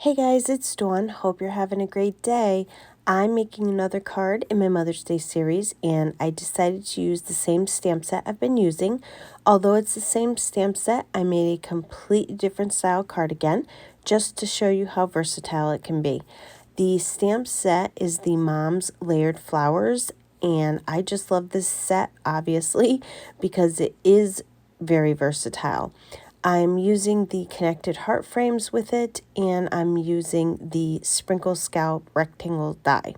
Hey guys, it's Dawn. Hope you're having a great day. I'm making another card in my Mother's Day series, and I decided to use the same stamp set I've been using. Although it's the same stamp set, I made a completely different style card again, just to show you how versatile it can be. The stamp set is the Mom's Layered Flowers, and I just love this set, obviously, because it is very versatile. I'm using the connected heart frames with it, and I'm using the sprinkle scallop rectangle die.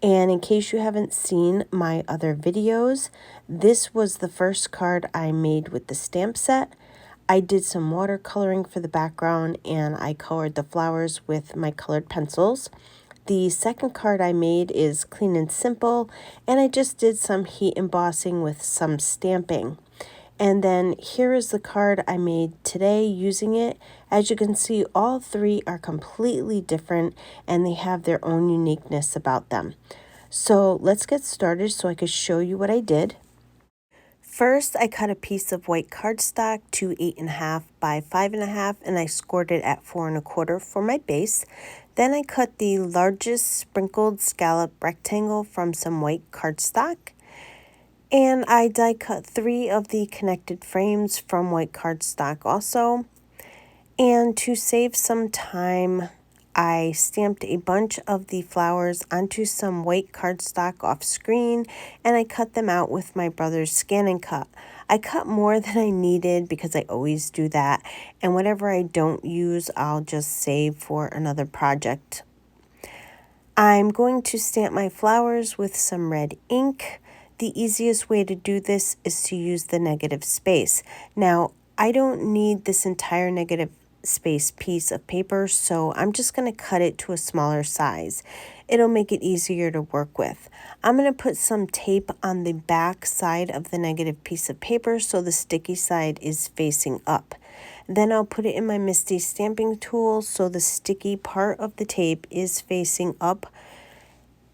And in case you haven't seen my other videos, this was the first card I made with the stamp set. I did some watercoloring for the background, and I colored the flowers with my colored pencils. The second card I made is clean and simple, and I just did some heat embossing with some stamping. And then here is the card I made today using it. As you can see, all three are completely different and they have their own uniqueness about them. So let's get started so I can show you what I did. First, I cut a piece of white cardstock to 8.5 by 5.5, and I scored it at 4.25 for my base. Then I cut the largest sprinkled scallop rectangle from some white cardstock. And I die cut 3 of the connected frames from white cardstock also. And to save some time, I stamped a bunch of the flowers onto some white cardstock off screen, and I cut them out with my brother's Scan and Cut. I cut more than I needed because I always do that, and whatever I don't use, I'll just save for another project. I'm going to stamp my flowers with some red ink. The easiest way to do this is to use the negative space. Now, I don't need this entire negative space piece of paper, so I'm just going to cut it to a smaller size. It'll make it easier to work with. I'm going to put some tape on the back side of the negative piece of paper so the sticky side is facing up. Then I'll put it in my Misty stamping tool so the sticky part of the tape is facing up.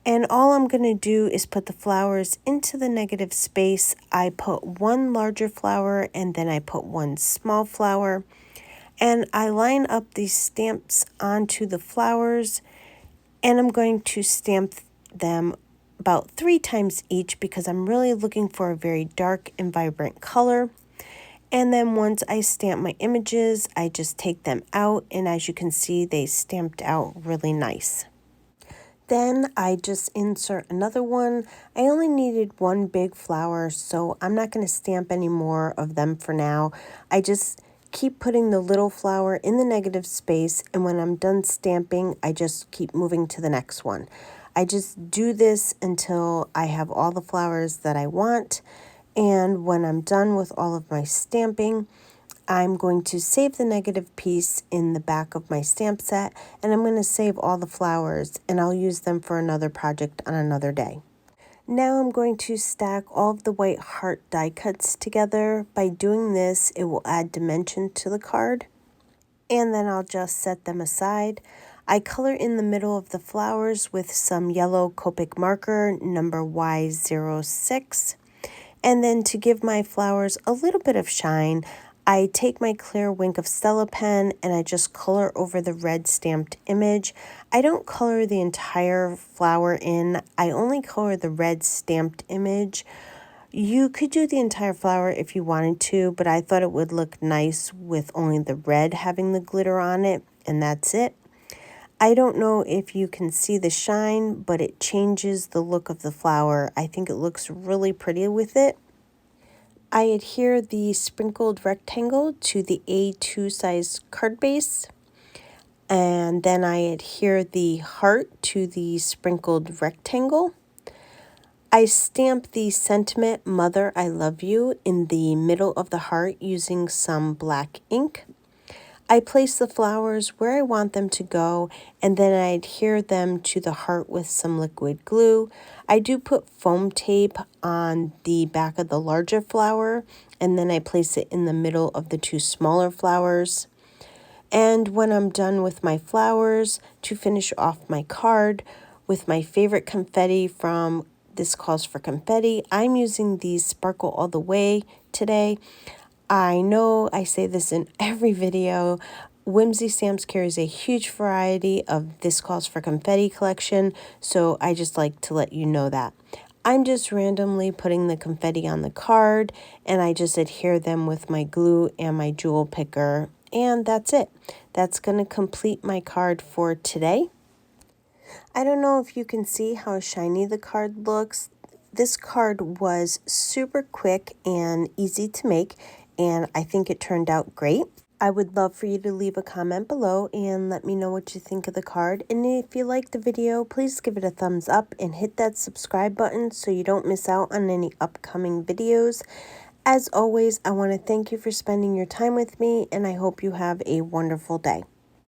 And all I'm going to do is put the flowers into the negative space. I put one larger flower and then I put one small flower. And I line up these stamps onto the flowers. And I'm going to stamp them about 3 times each because I'm really looking for a very dark and vibrant color. And then once I stamp my images, I just take them out. And as you can see, they stamped out really nice. Then I just insert another one. I only needed one big flower, so I'm not going to stamp any more of them for now. I just keep putting the little flower in the negative space, and when I'm done stamping, I just keep moving to the next one. I just do this until I have all the flowers that I want, and when I'm done with all of my stamping, I'm going to save the negative piece in the back of my stamp set, and I'm going to save all the flowers, and I'll use them for another project on another day. Now I'm going to stack all of the white heart die cuts together. By doing this, it will add dimension to the card, and then I'll just set them aside. I color in the middle of the flowers with some yellow Copic marker, number Y06, and then to give my flowers a little bit of shine, I take my clear Wink of Stella pen and I just color over the red stamped image. I don't color the entire flower in. I only color the red stamped image. You could do the entire flower if you wanted to, but I thought it would look nice with only the red having the glitter on it, and that's it. I don't know if you can see the shine, but it changes the look of the flower. I think it looks really pretty with it. I adhere the sprinkled rectangle to the A2 size card base, and then I adhere the heart to the sprinkled rectangle. I stamp the sentiment "Mother, I love you" in the middle of the heart using some black ink. I place the flowers where I want them to go, and then I adhere them to the heart with some liquid glue. I do put foam tape on the back of the larger flower, and then I place it in the middle of the 2 smaller flowers. And when I'm done with my flowers, to finish off my card with my favorite confetti from This Calls for Confetti, I'm using these Sparkle All the Way today. I know I say this in every video, Whimsy Stamps carries a huge variety of This Calls for Confetti collection, so I just like to let you know that. I'm just randomly putting the confetti on the card, and I just adhere them with my glue and my jewel picker, and that's it. That's going to complete my card for today. I don't know if you can see how shiny the card looks. This card was super quick and easy to make, and I think it turned out great. I would love for you to leave a comment below and let me know what you think of the card. And if you liked the video, please give it a thumbs up and hit that subscribe button so you don't miss out on any upcoming videos. As always, I want to thank you for spending your time with me, and I hope you have a wonderful day.